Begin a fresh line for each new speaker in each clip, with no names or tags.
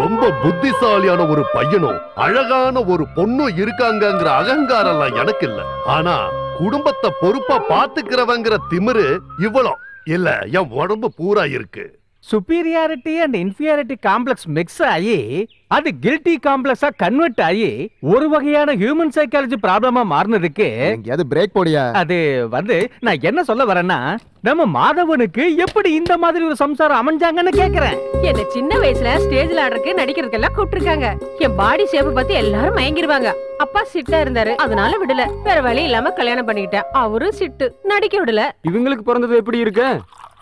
ரொம்ப புத்திசாலியான ஒரு பையனும் அழகான ஒரு பொண்ணும் இருக்காங்கங்கிற அகங்காரம் எல்லாம் எனக்கு இல்ல. ஆனா குடும்பத்தை பொறுப்பா பாத்துக்கிறவங்கிற திமிரு இவ்வளோ இல்ல என் உடம்பு பூரா இருக்கு.
Superiority and inferiority complex mix ஆகி அது கில்ட்டி காம்ப்ளெக்ஸா கன்வெர்ட் ஆகி ஒரு வகையான ஹியூமன் சைக்காலஜி ப்ராப்ளமா மாறினதுக்கு
அது பிரேக் போடியா.
அது நான் என்ன சொல்ல வரேன்னா நம்ம மாதவனுக்கு எப்படி இந்த மாதிரி ஒரு சம்சாரம் அமைஞ்சாங்கன்னு கேக்குறேன்.
என்ன சின்ன வயசுல ஸ்டேஜ்ல ஆடுறதுக்கு நடிக்கிறதுக்கெல்லாம் கூப்பிட்டுருக்காங்க. என் பாடி ஷேப் பத்தி எல்லாரும் மயங்கிருவாங்க. அப்பா சிட்டா இருந்தாரு, அதனால விடல. வேற வழி இல்லாம கல்யாணம் பண்ணிக்கிட்டேன். அவரும் சிட்டு, நடிக்க விடல.
இவங்களுக்கு பிறந்தது எப்படி இருக்கு?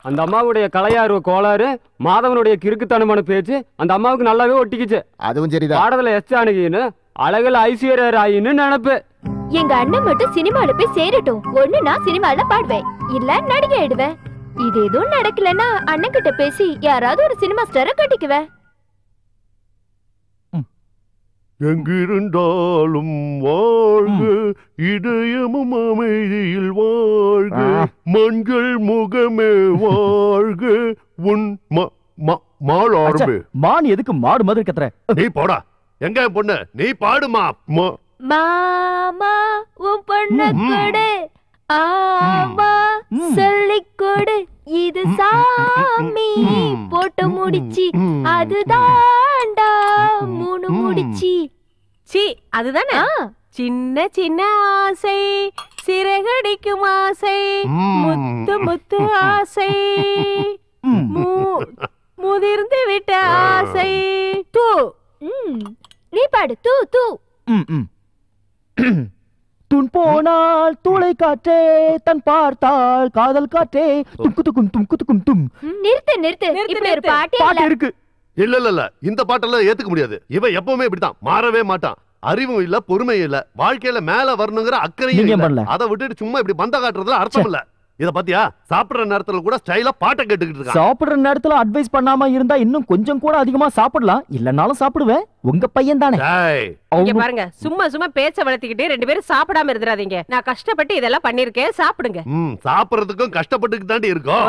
அந்த அம்மாவுடைய கலையார்வ கோளாறு, மாதவனுடைய கிறுக்குத்தனமான பேச்சு அந்த அம்மாவுக்கு நல்லாவே ஒட்டிக்குச்சு.
அதுவும் சரிதான்.
பாடத்துல எஸ் ஜானகின்னு அழகுல ஐஸ்வர்யா ராயின்னு நினைப்பு.
எங்க அண்ணன் மட்டும் சினிமால போய் சேரட்டும். ஒண்ணு நான் சினிமால பாடுவேன், இல்ல நடிகை ஆயிடுவேன். இது எதுவும் நடக்கலன்னா அண்ணன் கிட்ட பேசி யாராவது ஒரு சினிமா ஸ்டார கட்டிக்குவேன்.
எங்கிருந்தாலும் வாழ்க, இதயமும் அமைதியில் வாழ்க, மண்கள் முகமே வாழ்க, உன் மாடு.
மான் எதுக்கு மாடு மாதிரி கத்துற?
நீ போடா. எங்க பொண்ணு நீ பாடுமா.
மாமா உன் பொண்ணு கொடு, ஆமா சொல்லிக் கொடு, இது சாமி போட்டு முடிச்சி, அதுதான்டா மூணு முடிச்சி.
சி அதுதானே. சின்ன சின்ன ஆசை சிறகடிக்கும் ஆசை, முத்து முத்து ஆசை, முதிர்ந்து விட்ட ஆசை. தூ
நீ பாடு. தூ தூ.
துன் போனால் துளை காற்றே, தன் பார்த்தால் காதல் காற்றே, தும் தும் தும்.
நிறுத்து நிறுத்து. இப்படி ஒரு பாட்டு
இருக்கு.
இல்ல இந்த பாட்டெல்லாம் ஏத்துக்க முடியாது. இவன் எப்பவுமே இப்படித்தான், மாறவே மாட்டான். அறிவும் இல்ல, பொறுமையும் இல்ல, வாழ்க்கையில மேல வரணுங்கிற அக்கறையும் இல்ல. அதை விட்டுட்டு சும்மா இப்படி பந்த காட்டுறதுல அர்த்தம் இல்ல. இத பாத்தியா, சாப்பிடுற நேரத்துல கூட ஸ்டைலா பாட்டை கேட்டுக்கிட்டு இருக்கான்.
சாப்பிடுற நேரத்துல அட்வைஸ் பண்ணாம இருந்தா இன்னும் கொஞ்சம் கூட அதிகமா சாப்பிடலாம். இல்லனாலும் சாப்பிடுவேன். உங்க பையன் தானே.
இங்க பாருங்க, சும்மா சும்மா பேச்ச வளர்த்திக்கிட்டு ரெண்டு பேரும் சாப்பிடாம இருந்துறாதீங்க. நான் கஷ்டப்பட்டு இதெல்லாம் பண்ணிருக்கேன், சாப்பிடுங்க.
சாப்பிடுறதுக்கும் கஷ்டப்பட்டுக்கு தாண்டி இருக்கோம்.